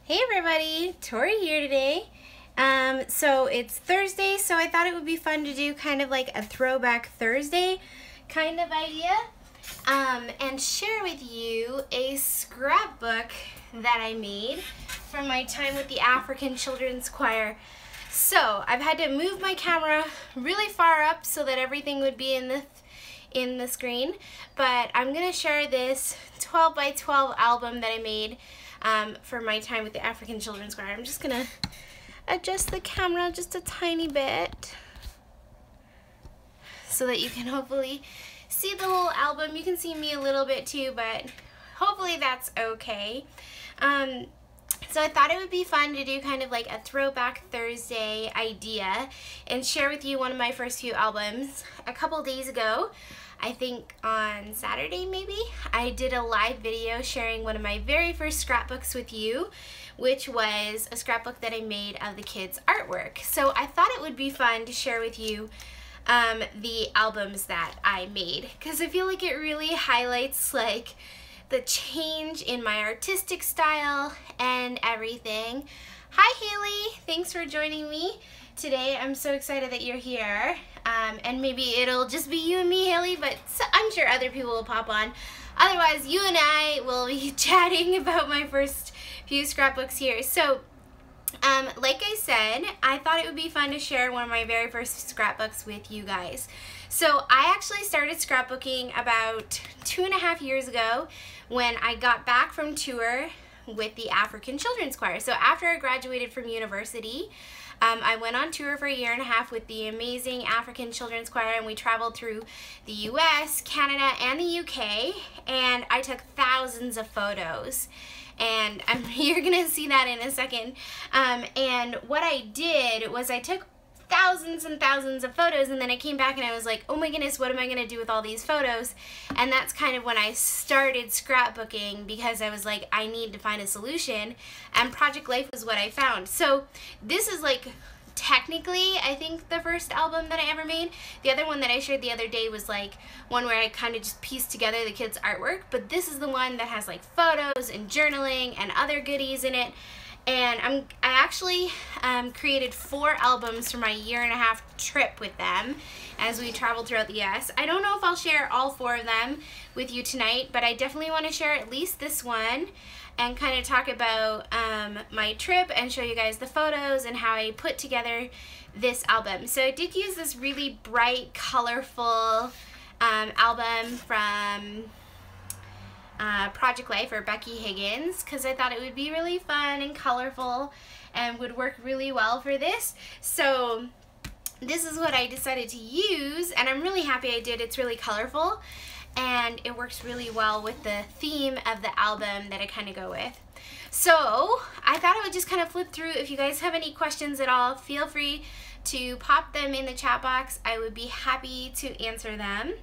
Hey everybody, Tori here today. So it's Thursday, so I thought it would be fun to do kind of like a throwback Thursday kind of idea and share with you a scrapbook that I made from my time with the African Children's Choir. So I've had to move my camera really far up so that everything would be in the screen, but I'm gonna share this 12 by 12 album that I made for my time with the African Children's Choir. I'm just gonna adjust the camera just a tiny bit so that you can hopefully see the whole album. You can see me a little bit too, but hopefully that's okay. So I thought it would be fun to do kind of like a throwback Thursday idea and share with you one of my first few albums. A couple days ago, I think on Saturday maybe, I did a live video sharing one of my very first scrapbooks with you, which was a scrapbook that I made of the kids' artwork. So I thought it would be fun to share with you the albums that I made, because I feel like it really highlights like the change in my artistic style and everything. Hi Haley, thanks for joining me today. I'm so excited that you're here. And maybe it'll just be you and me, Haley, but I'm sure other people will pop on. Otherwise, you and I will be chatting about my first few scrapbooks here. So, like I said, I thought it would be fun to share one of my very first scrapbooks with you guys. So I actually started scrapbooking about 2.5 years ago when I got back from tour with the African Children's Choir. So after I graduated from university, I went on tour for 1.5 years with the amazing African Children's Choir, and we traveled through the US, Canada, and the UK, and I took thousands of photos. And you're gonna see that in a second. And what I did was I took thousands and thousands of photos, and then I came back and I was like, oh my goodness, what am I gonna do with all these photos? And that's kind of when I started scrapbooking, because I was like, I need to find a solution, and Project Life was what I found. So this is like technically I think the first album that I ever made. The other one that I shared the other day was like one where I kind of just pieced together the kids' artwork, but this is the one that has like photos and journaling and other goodies in it. And I actually created 4 albums for my 1.5 year trip with them as we traveled throughout the US. I don't know if I'll share all 4 of them with you tonight, but I definitely want to share at least this one and kind of talk about my trip and show you guys the photos and how I put together this album. So I did use this really bright, colorful album from Project Life, or Becky Higgins, because I thought it would be really fun and colorful and would work really well for this. So this is what I decided to use, and I'm really happy I did. It's really colorful and it works really well with the theme of the album that I kind of go with. So I thought I would just kind of flip through. If you guys have any questions at all, feel free to pop them in the chat box. I would be happy to answer them.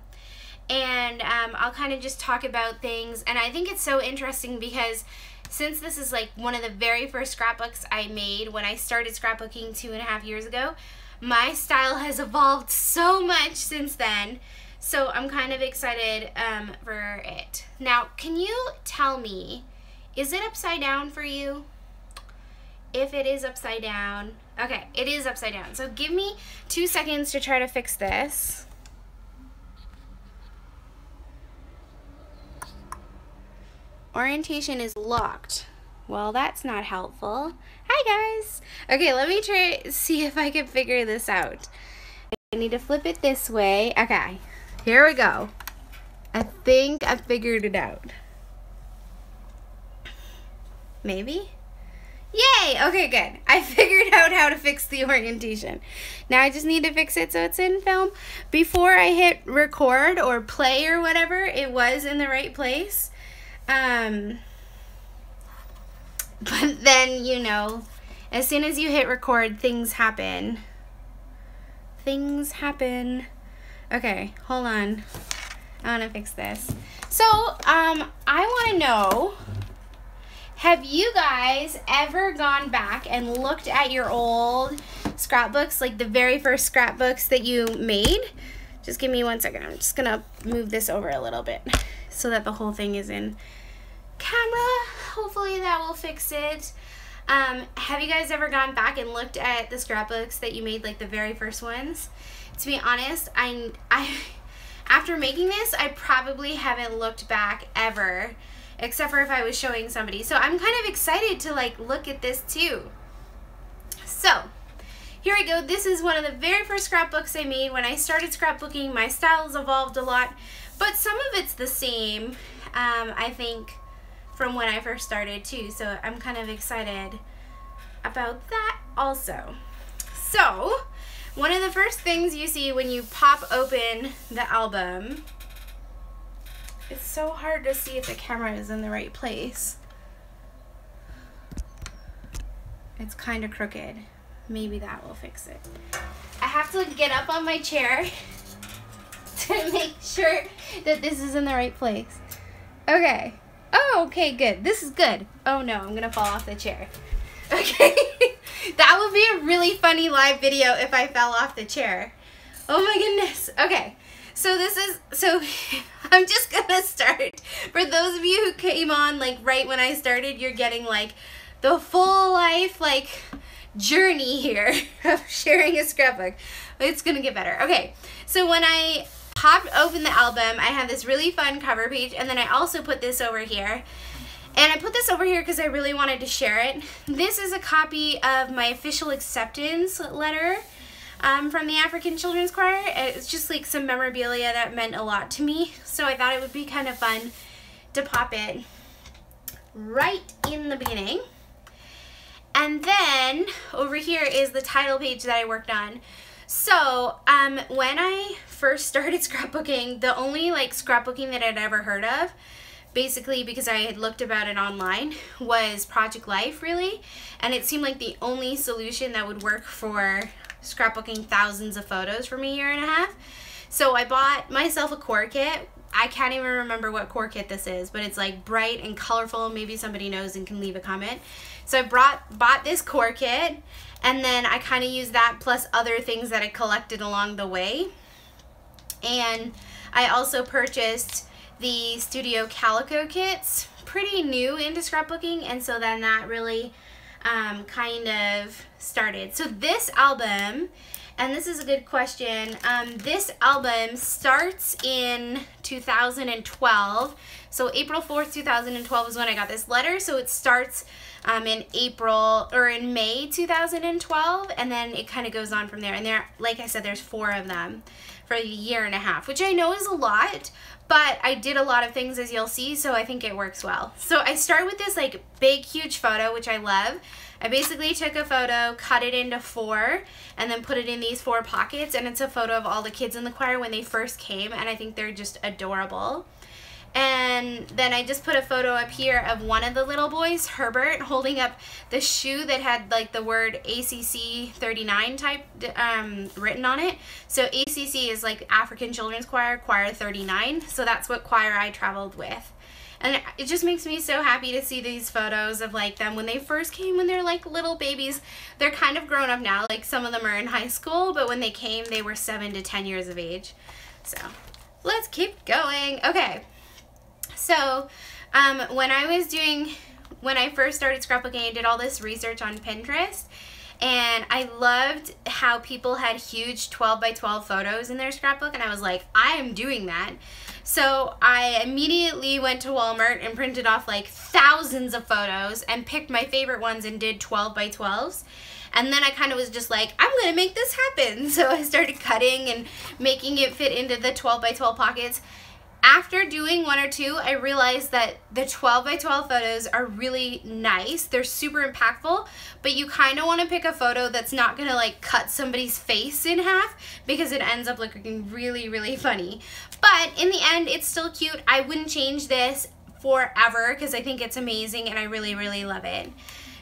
And I'll kind of just talk about things, and I think it's so interesting because since this is like one of the very first scrapbooks I made when I started scrapbooking 2.5 years ago, my style has evolved so much since then, so I'm kind of excited for it. Now, can you tell me, is it upside down for you? If it is upside down, okay, it is upside down, so give me 2 seconds to try to fix this. Orientation is locked. Well, that's not helpful. Hi guys. Okay, let me try see if I can figure this out. I need to flip it this way. Okay, here we go. I think I figured it out. Maybe? Yay! Okay, good. I figured out how to fix the orientation. Now I just need to fix it so it's in film. Before I hit record or play or whatever, it was in the right place. But then, you know, as soon as you hit record, things happen. Things happen. Okay, hold on. I want to fix this. So, I want to know, have you guys ever gone back and looked at your old scrapbooks, like the very first scrapbooks that you made? Just give me 1 second. I'm just going to move this over a little bit so that the whole thing is in camera. Hopefully that will fix it. Have you guys ever gone back and looked at the scrapbooks that you made, like the very first ones? To be honest, I after making this, I probably haven't looked back ever, except for if I was showing somebody. So I'm kind of excited to like look at this too. So here we go. This is one of the very first scrapbooks I made. When I started scrapbooking, my styles evolved a lot, but some of it's the same, I think, from when I first started too. So I'm kind of excited about that also. So one of the first things you see when you pop open the album, it's so hard to see if the camera is in the right place. It's kind of crooked. Maybe that will fix it. I have to get up on my chair to make sure that this is in the right place. Okay. Oh, okay, good. This is good. Oh no, I'm gonna fall off the chair. Okay. That would be a really funny live video if I fell off the chair. Oh my goodness. Okay. So I'm just gonna start. For those of you who came on like right when I started, you're getting like the full life like journey here of sharing a scrapbook. It's gonna get better. Okay, so when I popped open the album, I had this really fun cover page, and then I also put this over here. And I put this over here because I really wanted to share it. This is a copy of my official acceptance letter from the African Children's Choir. It's just like some memorabilia that meant a lot to me, so I thought it would be kind of fun to pop it right in the beginning. And then over here is the title page that I worked on. So when I first started scrapbooking, the only like scrapbooking that I'd ever heard of, basically because I had looked about it online, was Project Life, really. And it seemed like the only solution that would work for scrapbooking thousands of photos from a year and a half. So I bought myself a core kit. I can't even remember what core kit this is, but it's like bright and colorful. Maybe somebody knows and can leave a comment. So I bought this core kit, and then I kind of used that plus other things that I collected along the way. And I also purchased the Studio Calico kits, pretty new into scrapbooking, and so then that really kind of started. So this album, and this is a good question, this album starts in 2012. So April 4th, 2012 is when I got this letter. So it starts in May 2012, and then it kind of goes on from there. And there, like I said, there's 4 of them for a year and a half, which I know is a lot, but I did a lot of things, as you'll see, so I think it works well. So I start with this like big, huge photo, which I love. I basically took a photo, cut it into 4, and then put it in these 4 pockets, and it's a photo of all the kids in the choir when they first came, and I think they're just adorable. And then I just put a photo up here of one of the little boys, Herbert, holding up the shoe that had like the word ACC 39 type written on it. So ACC is like African Children's Choir, Choir 39. So that's what choir I traveled with. And it just makes me so happy to see these photos of like them when they first came, when they're like little babies. They're kind of grown up now, like some of them are in high school, but when they came, they were 7 to 10 years of age. So let's keep going. Okay. So when I first started scrapbooking, I did all this research on Pinterest, and I loved how people had huge 12 by 12 photos in their scrapbook, and I was like, I am doing that. So I immediately went to Walmart and printed off like thousands of photos and picked my favorite ones and did 12 by 12s. And then I kind of was just like, I'm going to make this happen. So I started cutting and making it fit into the 12 by 12 pockets. After doing 1 or 2, I realized that the 12 by 12 photos are really nice. They're super impactful, but you kind of want to pick a photo that's not going to like cut somebody's face in half, because it ends up looking really, really funny. But in the end, it's still cute. I wouldn't change this forever because I think it's amazing and I really, really love it.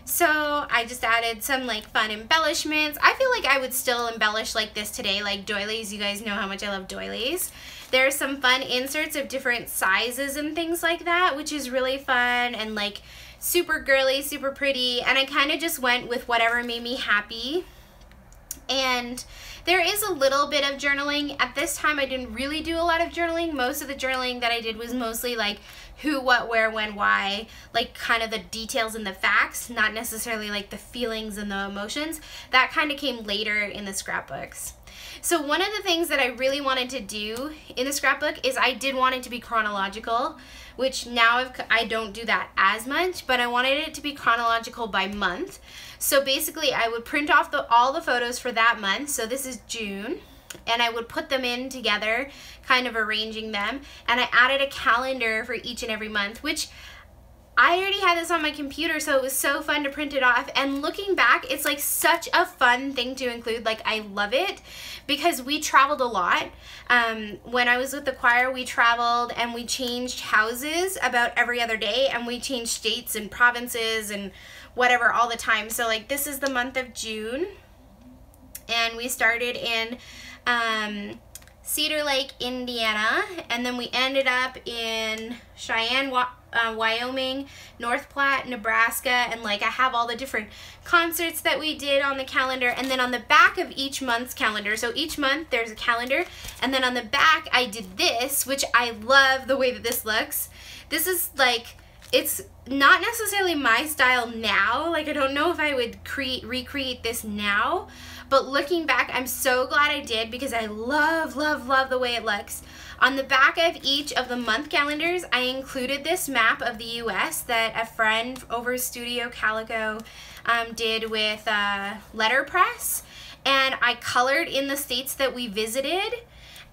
So I just added some like fun embellishments. I feel like I would still embellish like this today, like doilies. You guys know how much I love doilies. There's some fun inserts of different sizes and things like that, which is really fun and like super girly, super pretty. And I kind of just went with whatever made me happy. And there is a little bit of journaling. At this time, I didn't really do a lot of journaling. Most of the journaling that I did was mostly like who, what, where, when, why, like kind of the details and the facts, not necessarily like the feelings and the emotions. That kind of came later in the scrapbooks. So one of the things that I really wanted to do in the scrapbook is I did want it to be chronological, which now I don't do that as much, but I wanted it to be chronological by month. So basically I would print off all the photos for that month. So this is June, and I would put them in together, kind of arranging them, and I added a calendar for each and every month, which I already had this on my computer, so it was so fun to print it off. And looking back, it's like such a fun thing to include. Like, I love it because we traveled a lot. When I was with the choir, we traveled and we changed houses about every other day, and we changed states and provinces and whatever all the time. So like, this is the month of June, and we started in Cedar Lake, Indiana, and then we ended up in Cheyenne, Wyoming, North Platte, Nebraska, and like I have all the different concerts that we did on the calendar. And then on the back of each month's calendar, so each month there's a calendar, and then on the back I did this, which I love the way that this looks. This is like, it's not necessarily my style now, like I don't know if I would recreate this now, but looking back, I'm so glad I did because I love, love, love the way it looks. On the back of each of the month calendars, I included this map of the US that a friend over Studio Calico did with letterpress, and I colored in the states that we visited.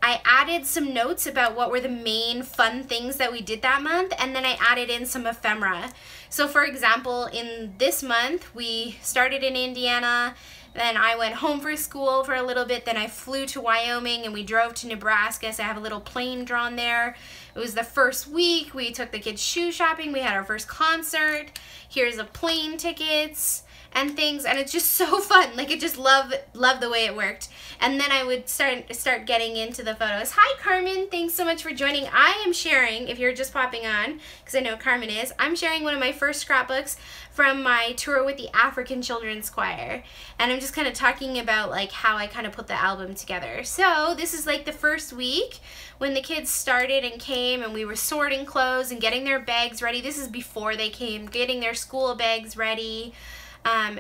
I added some notes about what were the main fun things that we did that month, and then I added in some ephemera. So for example, in this month, we started in Indiana, then I went home for school for a little bit, then I flew to Wyoming and we drove to Nebraska, so I have a little plane drawn there. It was the first week, we took the kids shoe shopping, we had our first concert, here's the plane tickets and things, and it's just so fun. Like, I just love the way it worked. And then I would start getting into the photos. Hi Carmen, thanks so much for joining. I am sharing, if you're just popping on, because I know Carmen is, I'm sharing one of my first scrapbooks from my tour with the African Children's Choir, and I'm just kind of talking about like how I kind of put the album together. So this is like the first week when the kids started and came, and we were sorting clothes and getting their bags ready. This is before they came, getting their school bags ready,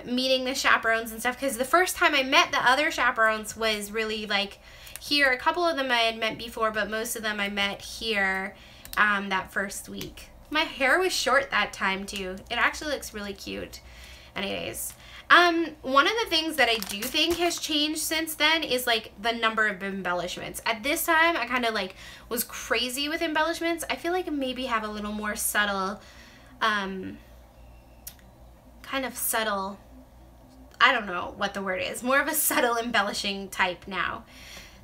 meeting the chaperones and stuff, because the first time I met the other chaperones was really like here. A couple of them I had met before, but most of them I met here that first week. My hair was short that time too. It actually looks really cute. Anyways, one of the things that I do think has changed since then is like the number of embellishments. At this time, I kind of like was crazy with embellishments. I feel like I maybe have a little more subtle, kind of subtle, I don't know what the word is, more of a subtle embellishing type now.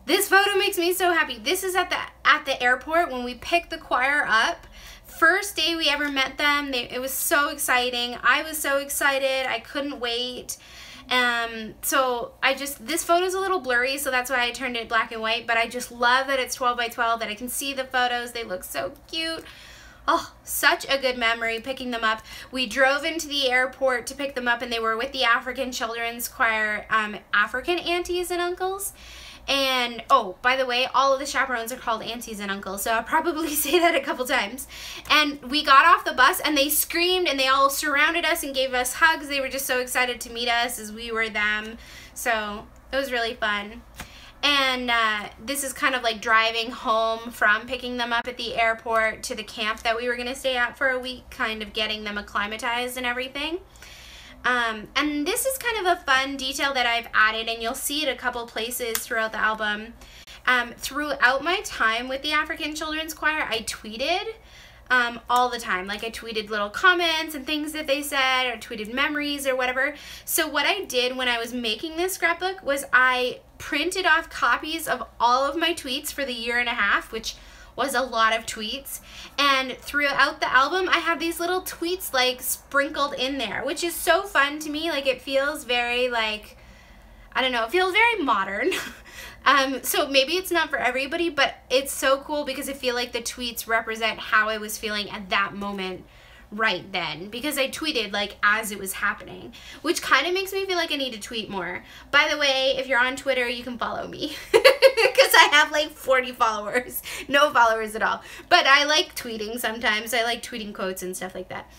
This photo makes me so happy. This is at the airport when we picked the choir up. First day we ever met them. It was so exciting. I was so excited. I couldn't wait. So this photo's a little blurry, so that's why I turned it black and white, but I just love that it's 12 by 12, that I can see the photos. They look so cute. Oh, such a good memory picking them up. We drove into the airport to pick them up, and they were with the African Children's Choir, African aunties and uncles. And, oh, by the way, all of the chaperones are called aunties and uncles, so I'll probably say that a couple times. And we got off the bus, and they screamed, and they all surrounded us and gave us hugs. They were just so excited to meet us as we were them. So it was really fun. And this is kind of like driving home from picking them up at the airport to the camp that we were going to stay at for a week, kind of getting them acclimatized and everything. And this is kind of a fun detail that I've added, and you'll see it a couple places throughout the album. Throughout my time with the African Children's Choir, I tweeted all the time. Like, I tweeted little comments and things that they said, or tweeted memories or whatever. So what I did when I was making this scrapbook was I printed off copies of all of my tweets for the year and a half, which was a lot of tweets, and throughout the album I have these little tweets like sprinkled in there, which is so fun to me. Like, it feels very, like, I don't know, it feels very modern. So maybe it's not for everybody, but it's so cool because I feel like the tweets represent how I was feeling at that moment right then because I tweeted like as it was happening, which kind of makes me feel like I need to tweet more. By the way, if you're on Twitter, you can follow me because I have like 40 followers, no followers at all, but I like tweeting sometimes. I like tweeting quotes and stuff like that.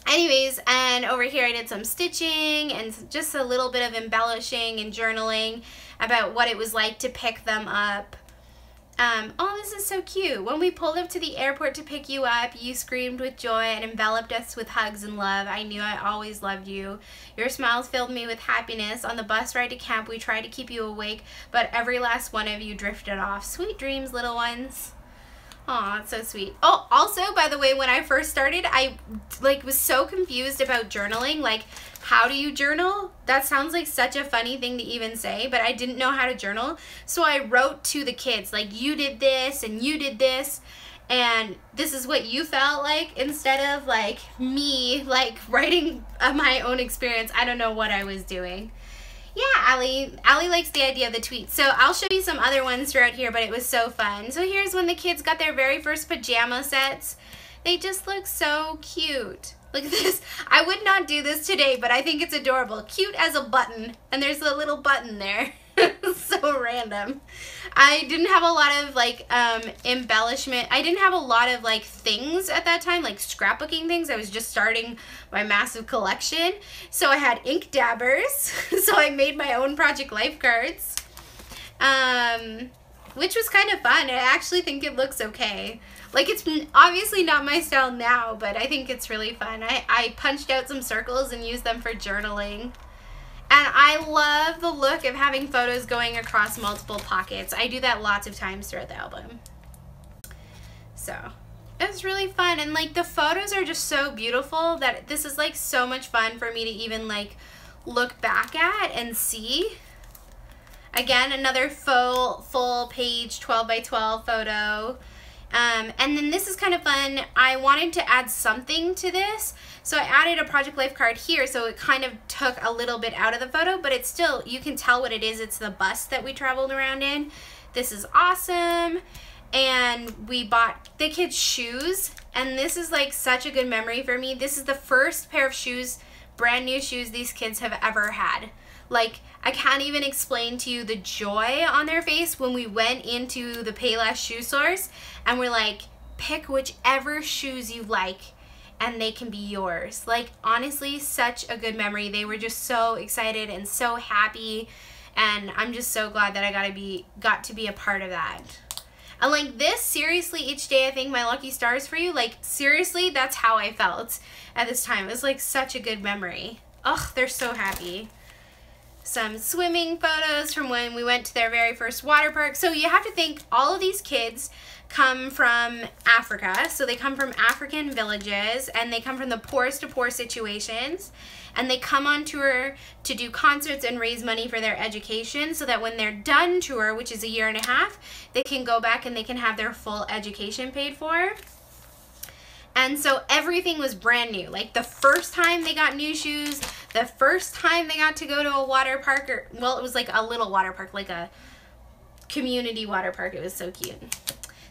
Anyways, and over here I did some stitching and just a little bit of embellishing and journaling about what it was like to pick them up. Oh, this is so cute. When we pulled up to the airport to pick you up, you screamed with joy and enveloped us with hugs and love. I knew I always loved you. Your smiles filled me with happiness. On the bus ride to camp, we tried to keep you awake, but every last one of you drifted off. Sweet dreams, little ones. Aw, it's so sweet. Oh, also, by the way, when I first started, I was so confused about journaling. Like, how do you journal? That sounds like such a funny thing to even say, but I didn't know how to journal. So I wrote to the kids, like, you did this and you did this, and this is what you felt like, instead of like me like writing my own experience. I don't know what I was doing. Yeah, Allie likes the idea of the tweet. So I'll show you some other ones throughout here, but it was so fun. So here's when the kids got their very first pajama sets. They just look so cute. Look at this. I would not do this today, but I think it's adorable. Cute as a button, and there's a little button there. So random. I didn't have a lot of like embellishment. I didn't have a lot of like things at that time, like scrapbooking things. I was just starting my massive collection. So I had ink dabbers. So I made my own Project Life cards, which was kind of fun. I actually think it looks okay. Like, it's obviously not my style now, but I think it's really fun. I punched out some circles and used them for journaling. And I love the look of having photos going across multiple pockets. I do that lots of times throughout the album. So, it was really fun. And, like, the photos are just so beautiful that this is, like, so much fun for me to even, like, look back at and see. Again, another full page 12 by 12 photo. And then this is kind of fun. I wanted to add something to this, so I added a Project Life card here, so it kind of took a little bit out of the photo, but it's still, you can tell what it is. It's the bus that we traveled around in. This is awesome. And we bought the kids shoes, and this is like such a good memory for me. This is the first pair of shoes, brand new shoes, these kids have ever had. Like, I can't even explain to you the joy on their face when we went into the Payless shoe source and we're like, pick whichever shoes you like and they can be yours. Like, honestly, such a good memory. They were just so excited and so happy, and I'm just so glad that I got to be a part of that. And like this, seriously, each day I thank my lucky stars for you. Like, seriously, that's how I felt at this time. It was like such a good memory. Ugh, they're so happy. Some swimming photos from when we went to their very first water park. So you have to think, all of these kids come from Africa. So they come from African villages, and they come from the poorest of poor situations. And they come on tour to do concerts and raise money for their education, so that when they're done tour, which is a year and a half, they can go back and they can have their full education paid for. And so everything was brand new. Like, the first time they got new shoes, the first time they got to go to a water park, or, well, it was like a little water park, like a community water park. It was so cute.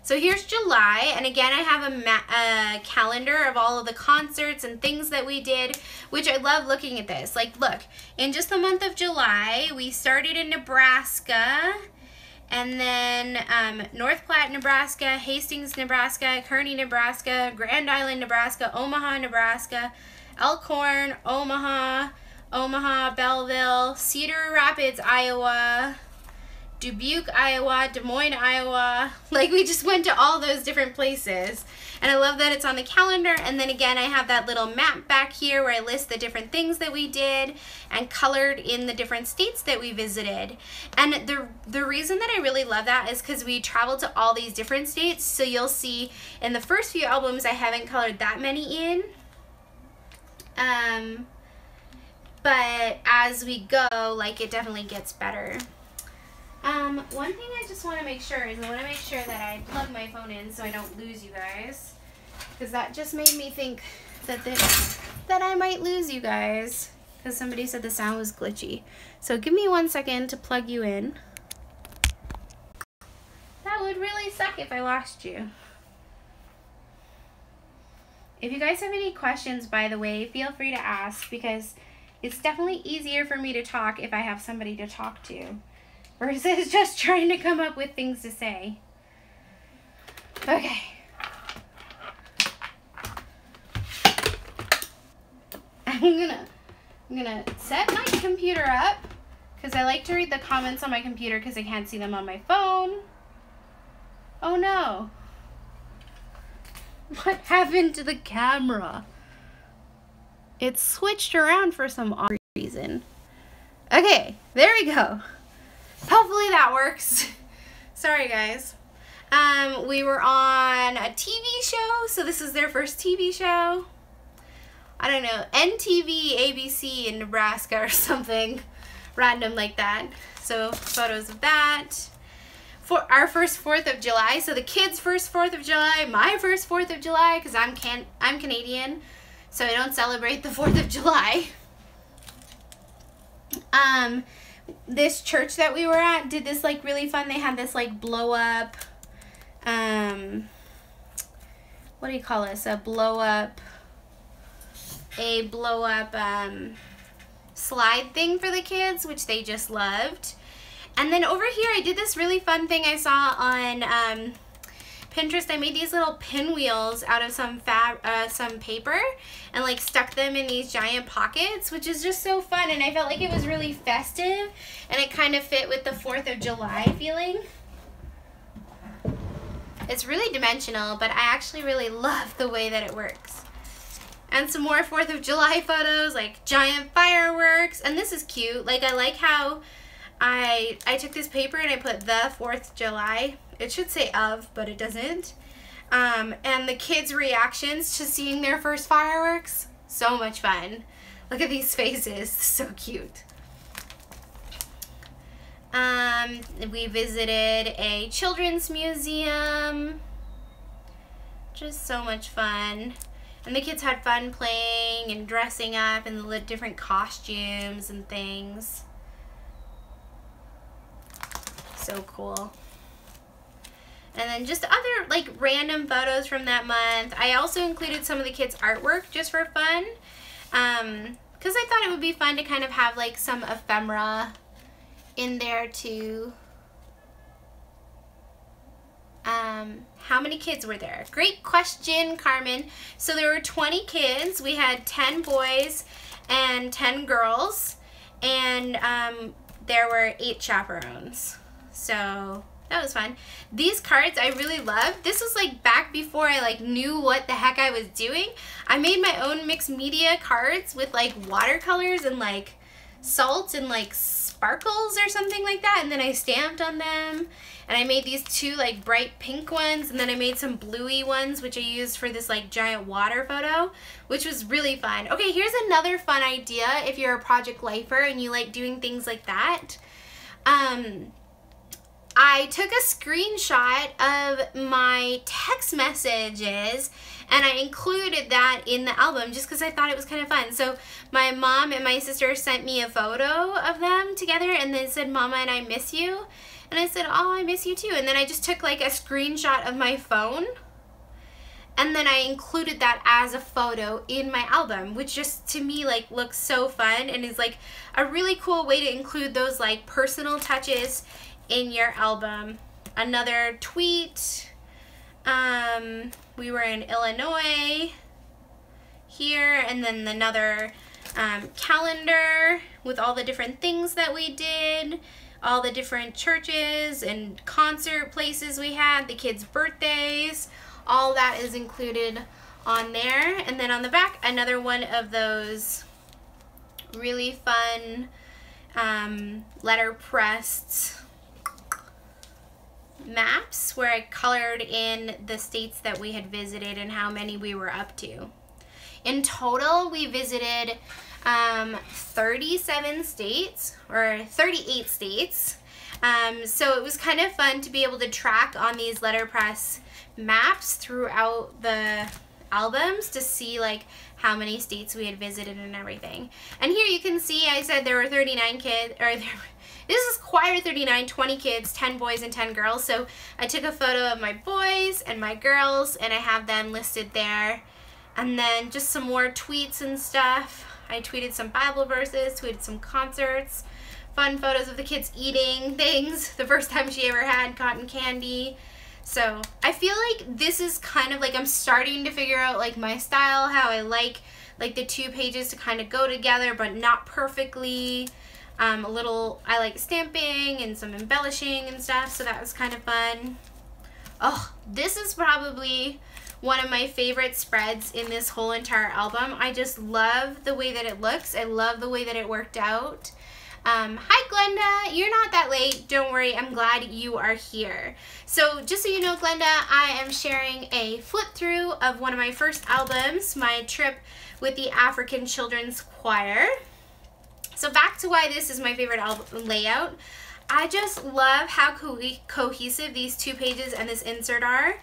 So here's July, and again, I have a calendar of all of the concerts and things that we did, which I love looking at this. Like, look, in just the month of July, we started in Nebraska, and then North Platte, Nebraska, Hastings, Nebraska, Kearney, Nebraska, Grand Island, Nebraska, Omaha, Nebraska, Elkhorn, Omaha, Belleville, Cedar Rapids, Iowa, Dubuque, Iowa, Des Moines, Iowa. Like, we just went to all those different places. And I love that it's on the calendar. And then again, I have that little map back here where I list the different things that we did and colored in the different states that we visited. And the reason that I really love that is because we traveled to all these different states. So you'll see in the first few albums, I haven't colored that many in. But as we go, like, it definitely gets better. One thing I just want to make sure is I want to make sure that I plug my phone in so I don't lose you guys, because that just made me think that I might lose you guys, because somebody said the sound was glitchy. So give me 1 second to plug you in. That would really suck if I lost you. If you guys have any questions, by the way, feel free to ask, because it's definitely easier for me to talk if I have somebody to talk to versus just trying to come up with things to say. Okay. I'm gonna set my computer up because I like to read the comments on my computer because I can't see them on my phone. Oh no. What happened to the camera? It switched around for some odd reason. Okay, there we go. Hopefully that works. Sorry guys. We were on a TV show, so this is their first TV show. I don't know, NTV, ABC in Nebraska or something random like that. So photos of that. For our first 4th of July, so the kids' first 4th of July, my first 4th of July, because I'm Canadian, so I don't celebrate the 4th of July. This church that we were at did this like really fun, they had this like blow up, what do you call this, a blow up slide thing for the kids, which they just loved. And then over here I did this really fun thing I saw on Pinterest. I made these little pinwheels out of some paper and like stuck them in these giant pockets, which is just so fun, and I felt like it was really festive and it kind of fit with the 4th of July feeling. It's really dimensional, but I actually really love the way that it works. And some more 4th of July photos, like giant fireworks, and this is cute. Like, I like how I took this paper and I put the 4th of July. It should say of, but it doesn't. And the kids' reactions to seeing their first fireworks, so much fun. Look at these faces, so cute. We visited a children's museum. Just so much fun. And the kids had fun playing and dressing up in the different costumes and things. So cool. And then just other like random photos from that month. I also included some of the kids' artwork just for fun, because I thought it would be fun to kind of have like some ephemera in there too. How many kids were there? Great question, Carmen. So there were 20 kids. We had 10 boys and 10 girls, and there were 8 chaperones. So that was fun. These cards I really loved. This was like back before I like knew what the heck I was doing. I made my own mixed media cards with like watercolors and like salt and like sparkles or something like that, and then I stamped on them. And I made these 2 like bright pink ones, and then I made some bluey ones which I used for this like giant water photo, which was really fun. Okay, here's another fun idea if you're a project lifer and you like doing things like that. I took a screenshot of my text messages and I included that in the album just because I thought it was kind of fun. So my mom and my sister sent me a photo of them together and they said, "Mama and I miss you." And I said, "Oh, I miss you too." And then I just took like a screenshot of my phone and then I included that as a photo in my album, which just to me like looks so fun and is like a really cool way to include those like personal touches in your album. Another tweet, we were in Illinois here, and then another calendar with all the different things that we did, all the different churches and concert places we had, the kids' birthdays, all that is included on there. And then on the back, another one of those really fun letterpressed maps where I colored in the states that we had visited and how many we were up to. In total, we visited 37 states, or 38 states. So it was kind of fun to be able to track on these letterpress maps throughout the albums to see like how many states we had visited and everything. And here you can see I said there were 39 kids, or this is choir 39, 20 kids, 10 boys and 10 girls. So I took a photo of my boys and my girls and I have them listed there And then just some more tweets and stuff. I tweeted some Bible verses, tweeted some concerts, fun photos of the kids eating things, the first time she ever had cotton candy. So I feel like this is kind of like I'm starting to figure out like my style, how I like the 2 pages to kind of go together but not perfectly. I like stamping and some embellishing and stuff, so that was kind of fun. Oh, this is probably one of my favorite spreads in this whole entire album. I just love the way that it looks. I love the way that it worked out. Hi Glenda, you're not that late. Don't worry, I'm glad you are here. So just so you know, Glenda, I am sharing a flip through of one of my first albums, my trip with the African Children's Choir. So back to why this is my favorite album layout. I just love how cohesive these 2 pages and this insert are.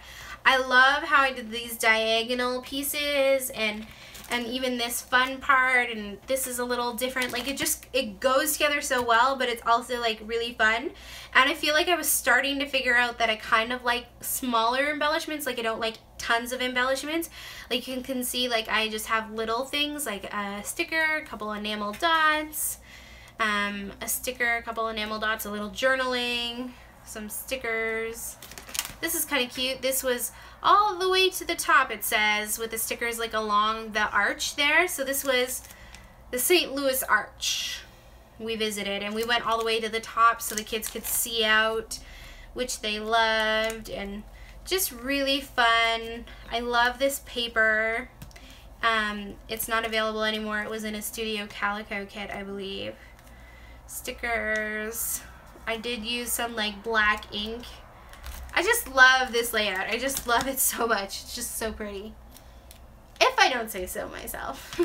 I love how I did these diagonal pieces and even this fun part, and this is a little different. Like it goes together so well, but it's also like really fun. And I feel like I was starting to figure out that I kind of like smaller embellishments. Like I don't like tons of embellishments. Like you can see, like I just have little things like a sticker, a couple enamel dots, a sticker, a couple enamel dots, a little journaling, some stickers. This is kind of cute. This was all the way to the top, it says, with the stickers like along the arch there. So this was the St. Louis Arch we visited, and we went all the way to the top so the kids could see out, which they loved, and just really fun. I love this paper. It's not available anymore. It was in a Studio Calico kit, I believe. Stickers. I did use some like black ink. I just love this layout. I just love it so much. It's just so pretty. If I don't say so myself.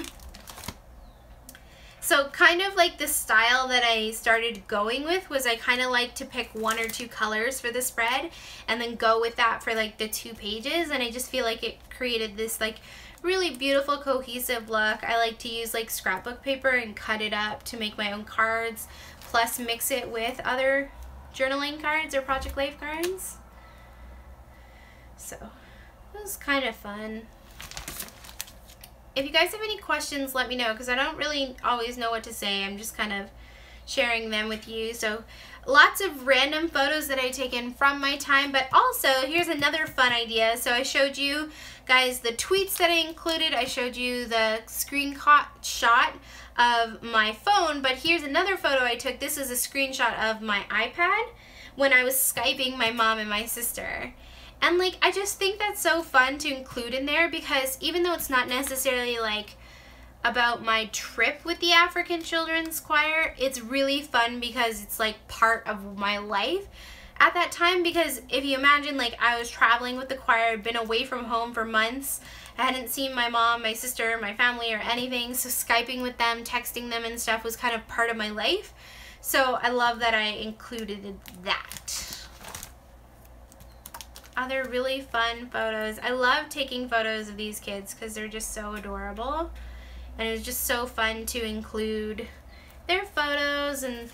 So kind of like the style that I started going with was I kind of like to pick 1 or 2 colors for the spread and then go with that for like the 2 pages, and I just feel like it created this like really beautiful cohesive look. I like to use like scrapbook paper and cut it up to make my own cards, plus mix it with other journaling cards or Project Life cards. So it was kind of fun. If you guys have any questions, let me know, because I don't really always know what to say. I'm just kind of sharing them with you. So lots of random photos that I taken from my time, but also here's another fun idea. So I showed you guys the tweets that I included. I showed you the screenshot of my phone, but here's another photo I took. This is a screenshot of my iPad when I was Skyping my mom and my sister. And like, I just think that's so fun to include in there, because even though it's not necessarily like about my trip with the African Children's Choir, it's really fun because it's like part of my life at that time. Because if you imagine, like, I was traveling with the choir, I'd been away from home for months, I hadn't seen my mom, my sister, my family or anything, so Skyping with them, texting them and stuff was kind of part of my life. So I love that I included that. Other really fun photos. I love taking photos of these kids because they're just so adorable, and it was just so fun to include their photos and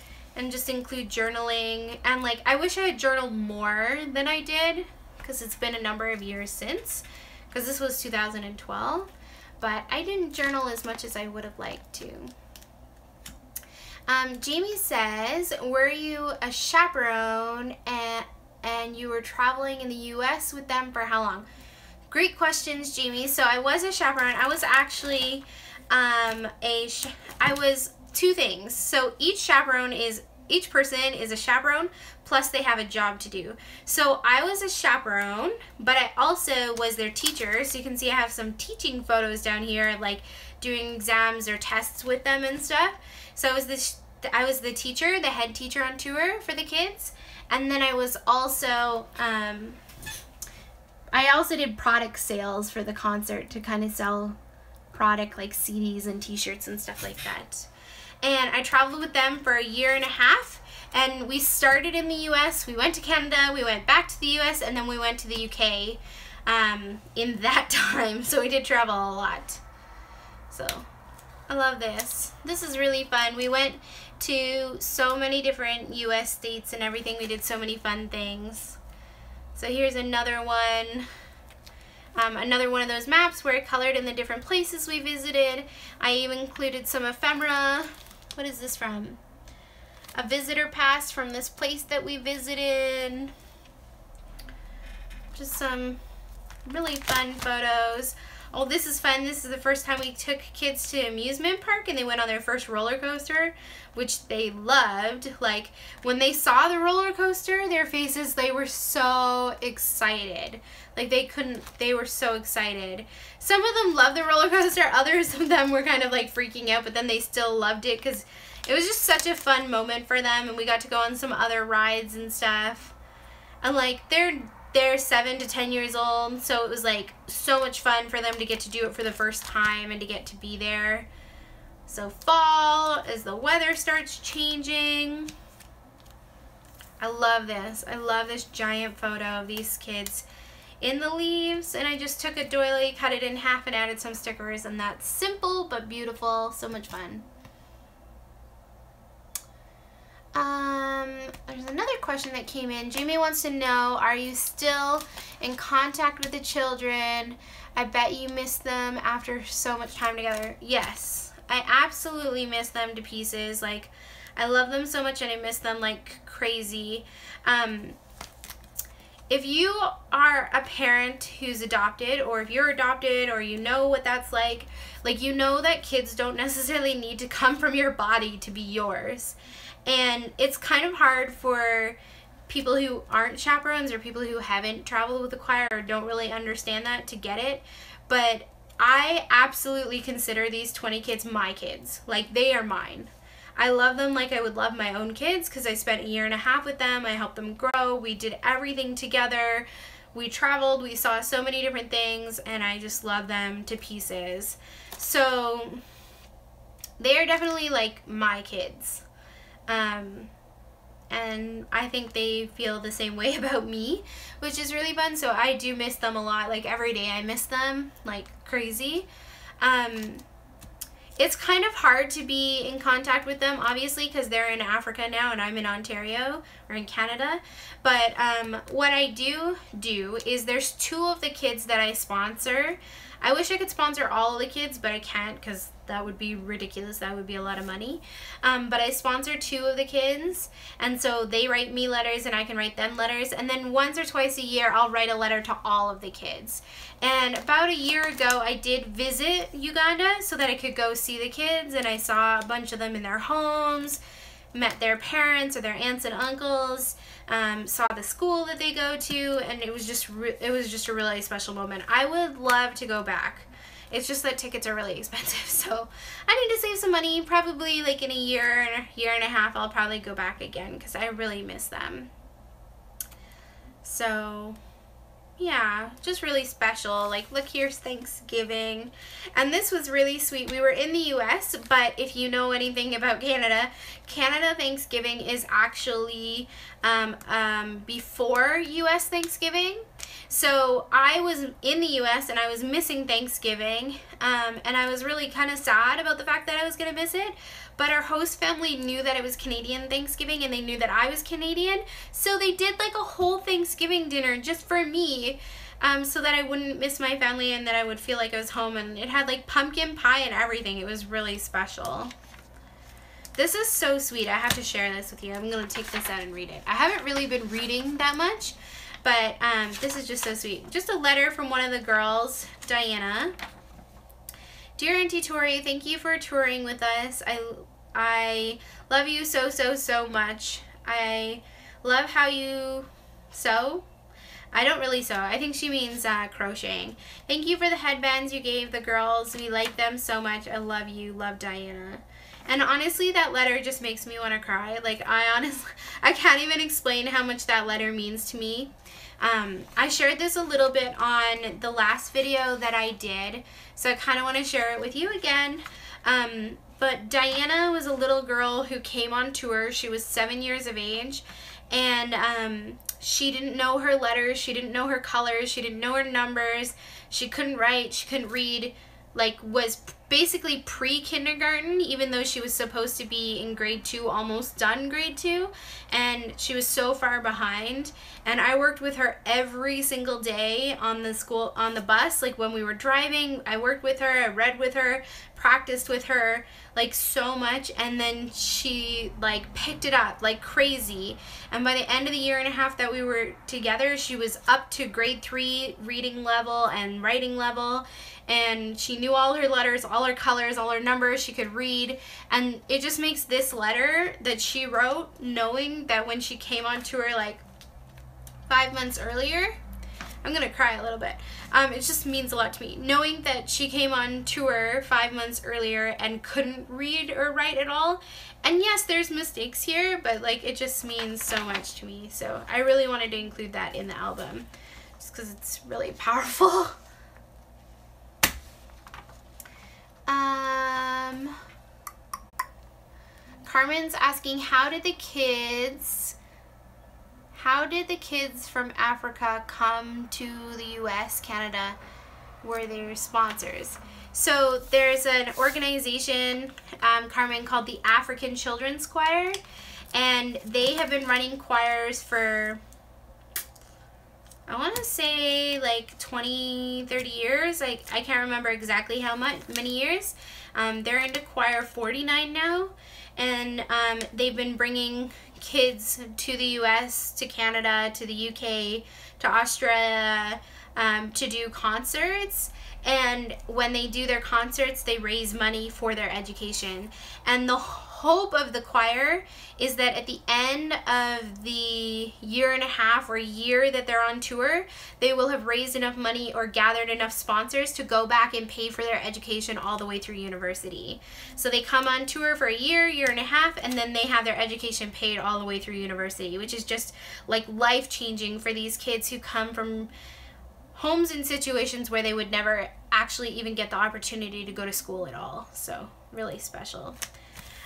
just include journaling. And like, I wish I had journaled more than I did, because it's been a number of years since, because this was 2012, but I didn't journal as much as I would have liked to. Jamie says, were you a chaperone and you were traveling in the US with them for how long? Great questions, Jamie. So I was a chaperone. I was actually I was 2 things. So each person is a chaperone, plus they have a job to do. So I was a chaperone, but I also was their teacher. So you can see I have some teaching photos down here, like doing exams or tests with them and stuff. So I was the teacher, the head teacher on tour for the kids. And then I was also, I also did product sales for the concert to kind of sell product like CDs and t-shirts and stuff like that. And I traveled with them for 1.5 years, and we started in the US, we went to Canada, we went back to the US, and then we went to the UK in that time. So we did travel a lot. So I love this. This is really fun. We went to so many different US states and everything. We did so many fun things. So here's another one. Another one of those maps where I colored in the different places we visited. I even included some ephemera. What is this from? A visitor pass from this place that we visited. Just some really fun photos. Oh, this is fun. This is the first time we took kids to amusement park and they went on their first roller coaster, which they loved. Like, when they saw the roller coaster, their faces, they were so excited. Like, they were so excited. Some of them loved the roller coaster. Others of them were kind of like freaking out, but then they still loved it because it was just such a fun moment for them, and we got to go on some other rides and stuff. And like, they're 7 to 10 years old, so it was like so much fun for them to get to do it for the first time and to get to be there. So fall, as the weather starts changing. I love this. I love this giant photo of these kids in the leaves, and I just took a doily, cut it in half, and added some stickers, and that's simple but beautiful. So much fun. There's another question that came in. Jamie wants to know, are you still in contact with the children? I bet you miss them after so much time together. Yes, I absolutely miss them to pieces. Like, I love them so much and I miss them like crazy. If you are a parent who's adopted, or if you're adopted, or you know what that's like you know that kids don't necessarily need to come from your body to be yours. And it's kind of hard for people who aren't chaperones or people who haven't traveled with the choir or don't really understand that to get it. But I absolutely consider these 20 kids my kids. Like, they are mine. I love them like I would love my own kids because I spent 1.5 years with them. I helped them grow. We did everything together. We traveled. We saw so many different things, and I just love them to pieces. So they are definitely like my kids. And I think they feel the same way about me, which is really fun. So I do miss them a lot. Like, every day I miss them like crazy. It's kind of hard to be in contact with them, obviously, because they're in Africa now and I'm in Ontario, or in Canada. But what I do is there's 2 of the kids that I sponsor. I wish I could sponsor all of the kids, but I can't because that would be ridiculous. That would be a lot of money. But I sponsor 2 of the kids, and so they write me letters and I can write them letters. And then once or twice a year, I'll write a letter to all of the kids. And about 1 year ago, I did visit Uganda so that I could go see the kids, and I saw a bunch of them in their homes, met their parents or their aunts and uncles, saw the school that they go to, and it was just a really special moment. I would love to go back. It's just that tickets are really expensive, so I need to save some money. Probably like in 1 year and a half, I'll probably go back again because I really miss them. So yeah, just really special. Like, look, here's Thanksgiving. And this was really sweet. We were in the US, but if you know anything about Canada, Thanksgiving is actually before US Thanksgiving. So I was in the US and I was missing Thanksgiving, and I was really kind of sad about the fact that I was going to miss it. But our host family knew that it was Canadian Thanksgiving, and they knew that I was Canadian, so they did like a whole Thanksgiving dinner just for me, so that I wouldn't miss my family and that I would feel like I was home. And it had like pumpkin pie and everything. It was really special. This is so sweet. I have to share this with you. I'm going to take this out and read it. I haven't really been reading that much, but this is just so sweet. Just a letter from one of the girls, Diana. Dear Auntie Tori, thank you for touring with us. I love you so, so, so much. I love how you sew. I don't really sew. I think she means crocheting. Thank you for the headbands you gave the girls. We like them so much. I love you. Love, Diana. And honestly, that letter just makes me want to cry. Like, I can't even explain how much that letter means to me. I shared this a little bit on the last video that I did, so I kind of want to share it with you again. But Diana was a little girl who came on tour. She was 7 years of age, and she didn't know her letters, she didn't know her colors, she didn't know her numbers, she couldn't write, she couldn't read, like, was basically pre-kindergarten, even though she was supposed to be in grade 2, almost done grade 2, and she was so far behind. And I worked with her every single day on the bus, like when we were driving. I worked with her, I read with her, practiced with her like so much, and then she like picked it up like crazy. And by the end of the 1.5 years that we were together, she was up to grade 3 reading level and writing level, and she knew all her letters, all her colors, all her numbers. She could read, and it just makes this letter that she wrote, knowing that when she came on tour like 5 months earlier, I'm gonna cry a little bit. It just means a lot to me. Knowing that she came on tour 5 months earlier and couldn't read or write at all. And yes, there's mistakes here, but like it just means so much to me. So I really wanted to include that in the album just because it's really powerful. Carmen's asking, how did the kids from Africa come to the US, Canada? Were their sponsors? So there's an organization, Carmen, called the African Children's Choir, and they have been running choirs for, I want to say like 20, 30 years. I can't remember exactly how many years. They're into choir 49 now, and they've been bringing kids to the US, to Canada, to the UK, to Australia, to do concerts. And when they do their concerts, they raise money for their education. And the hope of the choir is that at the end of the 1.5 years or year that they're on tour, they will have raised enough money or gathered enough sponsors to go back and pay for their education all the way through university. So they come on tour for a year, 1.5 years, and then they have their education paid all the way through university, which is just like life-changing for these kids who come from homes and situations where they would never actually even get the opportunity to go to school at all. So really special.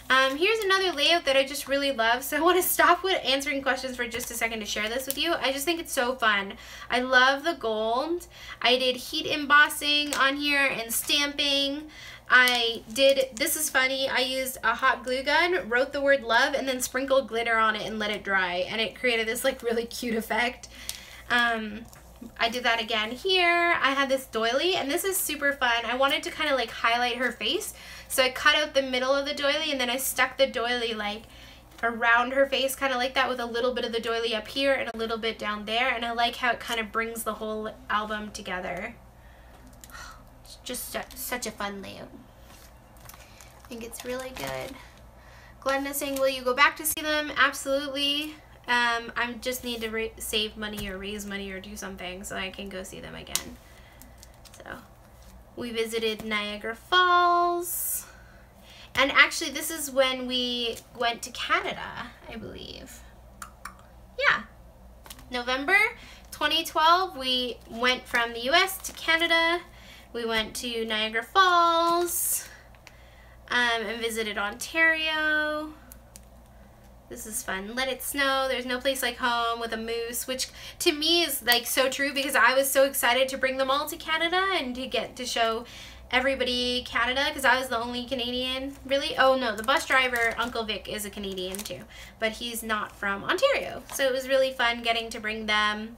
Here's another layout that I just really love. So I want to stop with answering questions for just a second to share this with you. I just think it's so fun. I love the gold. I did heat embossing on here and stamping. This is funny, I used a hot glue gun, wrote the word love, and then sprinkled glitter on it and let it dry. And it created this like really cute effect. I did that again here. I had this doily, and this is super fun. I wanted to kind of like highlight her face. So I cut out the middle of the doily, and then I stuck the doily like around her face, kind of like that, with a little bit of the doily up here and a little bit down there. And I like how it kind of brings the whole album together. It's just such a fun layout. I think it's really good. Glenda's saying, will you go back to see them? Absolutely. I just need to save money or raise money or do something so I can go see them again. So we visited Niagara Falls, and actually this is when we went to Canada, I believe. Yeah, November 2012 we went from the US to Canada. We went to Niagara Falls and visited Ontario. This is fun. Let it snow. There's no place like home, with a moose, which to me is like so true, because I was so excited to bring them all to Canada and to get to show everybody Canada, because I was the only Canadian, really. Oh no, the bus driver, Uncle Vic, is a Canadian too, but he's not from Ontario. So it was really fun getting to bring them,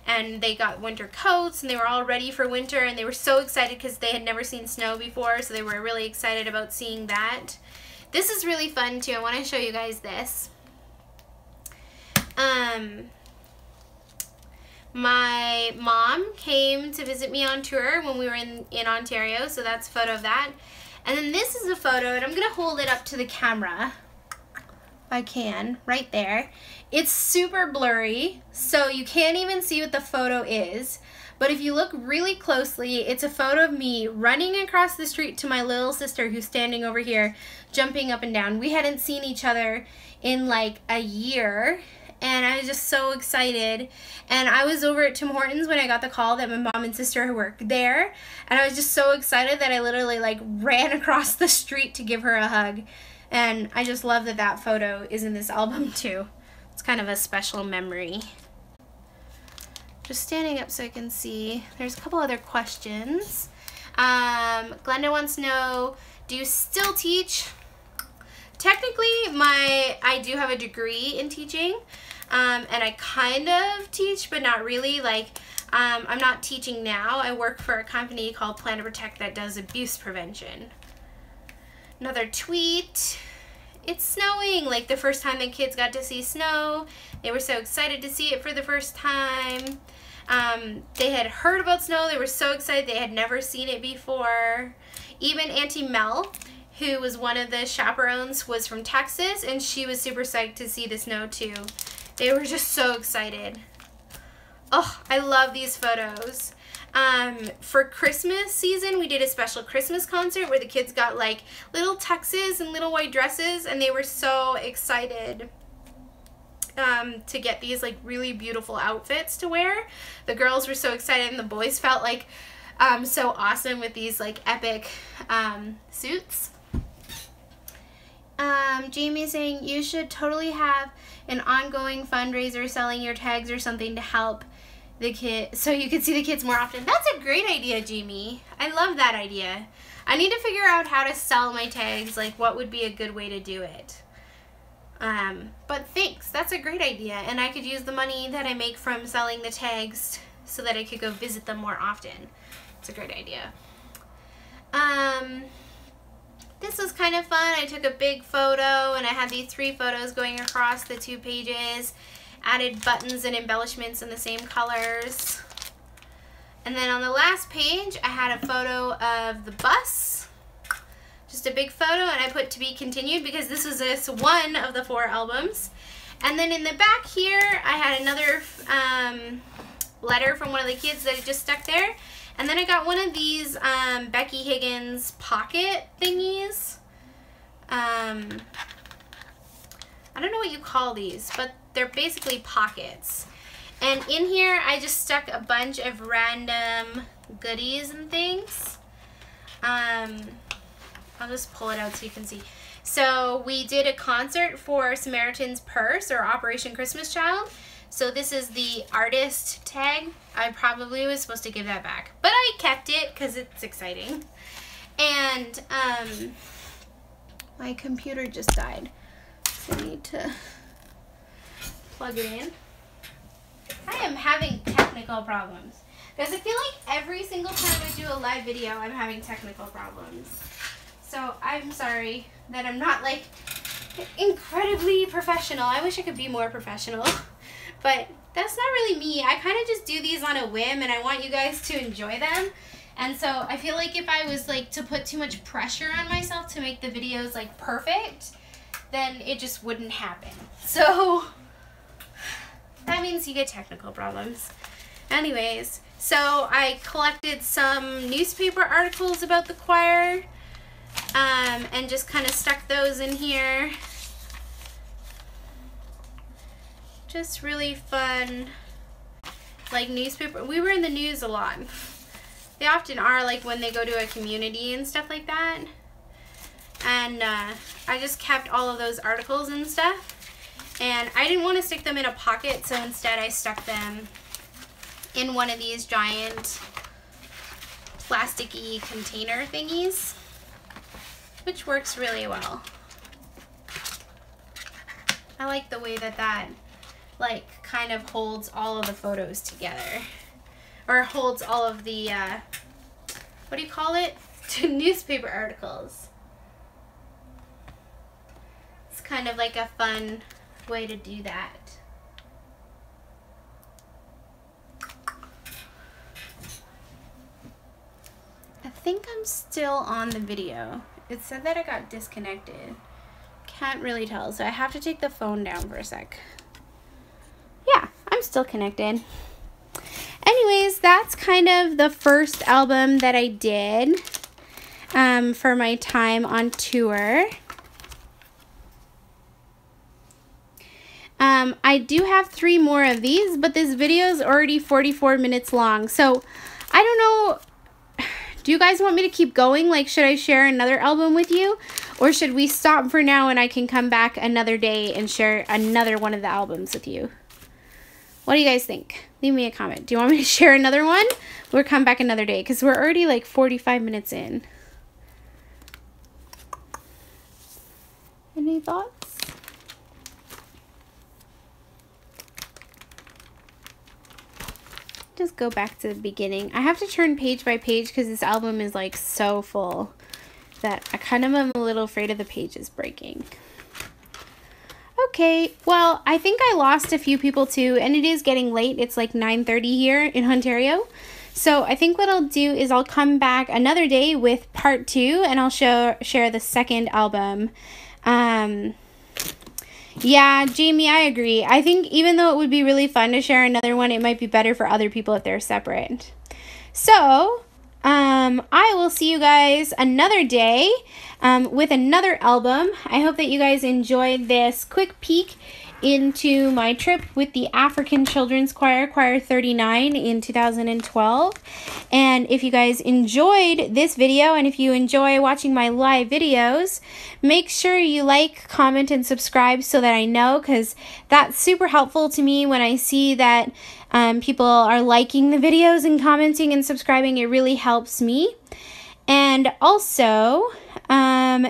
and they got winter coats, and they were all ready for winter, and they were so excited because they had never seen snow before, so they were really excited about seeing that. This is really fun too. I want to show you guys this. My mom came to visit me on tour when we were in Ontario, so that's a photo of that. And then this is a photo, and I'm going to hold it up to the camera if I can, right there. It's super blurry, so you can't even see what the photo is. But if you look really closely, it's a photo of me running across the street to my little sister, who's standing over here, jumping up and down. We hadn't seen each other in like a year, and I was just so excited. And I was over at Tim Hortons when I got the call that my mom and sister worked there, and I was just so excited that I literally like ran across the street to give her a hug. And I just love that that photo is in this album too. It's kind of a special memory. Just standing up so I can see. There's a couple other questions. Glenda wants to know, do you still teach? Technically, I do have a degree in teaching, and I kind of teach, but not really. Like, I'm not teaching now. I work for a company called Plan to Protect that does abuse prevention. Another tweet. It's snowing. Like, the first time the kids got to see snow, they were so excited to see it for the first time. They had heard about snow. They were so excited. They had never seen it before. Even Auntie Mel, who was one of the chaperones, was from Texas, and she was super psyched to see the snow too. They were just so excited. Oh, I love these photos. For Christmas season, we did a special Christmas concert where the kids got like little tuxes and little white dresses, and they were so excited to get these like really beautiful outfits to wear. The girls were so excited, and the boys felt like so awesome with these like epic suits. Jamie is saying you should totally have an ongoing fundraiser selling your tags or something to help the kids, so you can see the kids more often. That's a great idea, Jamie. I love that idea. I need to figure out how to sell my tags, like what would be a good way to do it. But thanks, that's a great idea, and I could use the money that I make from selling the tags so that I could go visit them more often. It's a great idea. This was kind of fun. I took a big photo, and I had these 3 photos going across the 2 pages. Added buttons and embellishments in the same colors. And then on the last page, I had a photo of the bus. Just a big photo, and I put to be continued because this was just one of the 4 albums. And then in the back here, I had another letter from one of the kids that I just stuck there. And then I got one of these Becky Higgins pocket thingies. I don't know what you call these, but they're basically pockets. And in here, I just stuck a bunch of random goodies and things. I'll just pull it out so you can see. So we did a concert for Samaritan's Purse, or Operation Christmas Child. So this is the artist tag. I probably was supposed to give that back, but I kept it because it's exciting. And my computer just died, so I need to plug it in. I am having technical problems because I feel like every single time I do a live video, I'm having technical problems. So I'm sorry that I'm not like incredibly professional. I wish I could be more professional. But that's not really me. I kind of just do these on a whim, and I want you guys to enjoy them. And so I feel like if I was like to put too much pressure on myself to make the videos like perfect, then it just wouldn't happen. So that means you get technical problems. Anyways, so I collected some newspaper articles about the choir, and just kind of stuck those in here. Just really fun, like newspaper. We were in the news a lot. They often are, like when they go to a community and stuff like that. And I just kept all of those articles and stuff. And I didn't want to stick them in a pocket, so instead I stuck them in one of these giant plasticky container thingies, which works really well. I like the way that that like kind of holds all of the photos together, or holds all of the what do you call it, newspaper articles. It's kind of like a fun way to do that. I think I'm still on the video. It said that I got disconnected. Can't really tell, so I have to take the phone down for a sec. Yeah, I'm still connected. Anyways, that's kind of the first album that I did for my time on tour. I do have 3 more of these, but this video is already 44 minutes long. So I don't know, do you guys want me to keep going? Like, should I share another album with you? Or should we stop for now and I can come back another day and share another one of the albums with you? What do you guys think? Leave me a comment. Do you want me to share another one or come back another day? Because we're already like 45 minutes in. Any thoughts? Just go back to the beginning. I have to turn page by page because this album is like so full that I kind of am a little afraid of the pages breaking. Okay, well, I think I lost a few people too, and it is getting late. It's like 9:30 here in Ontario. So I think what I'll do is I'll come back another day with part 2, and I'll share the second album. Yeah, Jamie, I agree. I think even though it would be really fun to share another one, it might be better for other people if they're separate. So, I will see you guys another day with another album. I hope that you guys enjoyed this quick peek into my trip with the African Children's Choir, Choir 39 in 2012. And if you guys enjoyed this video and if you enjoy watching my live videos, make sure you like, comment, and subscribe so that I know, because that's super helpful to me when I see that people are liking the videos and commenting and subscribing. It really helps me. And also,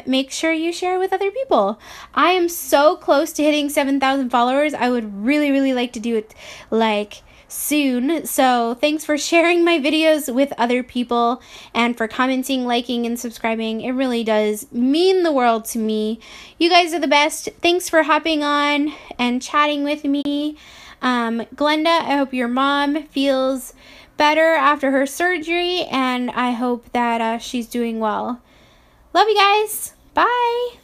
make sure you share with other people. I am so close to hitting 7,000 followers. I would really, really like to do it like soon. So thanks for sharing my videos with other people and for commenting, liking, and subscribing. It really does mean the world to me. You guys are the best. Thanks for hopping on and chatting with me. Glenda, I hope your mom feels better after her surgery, and I hope that she's doing well. Love you guys. Bye.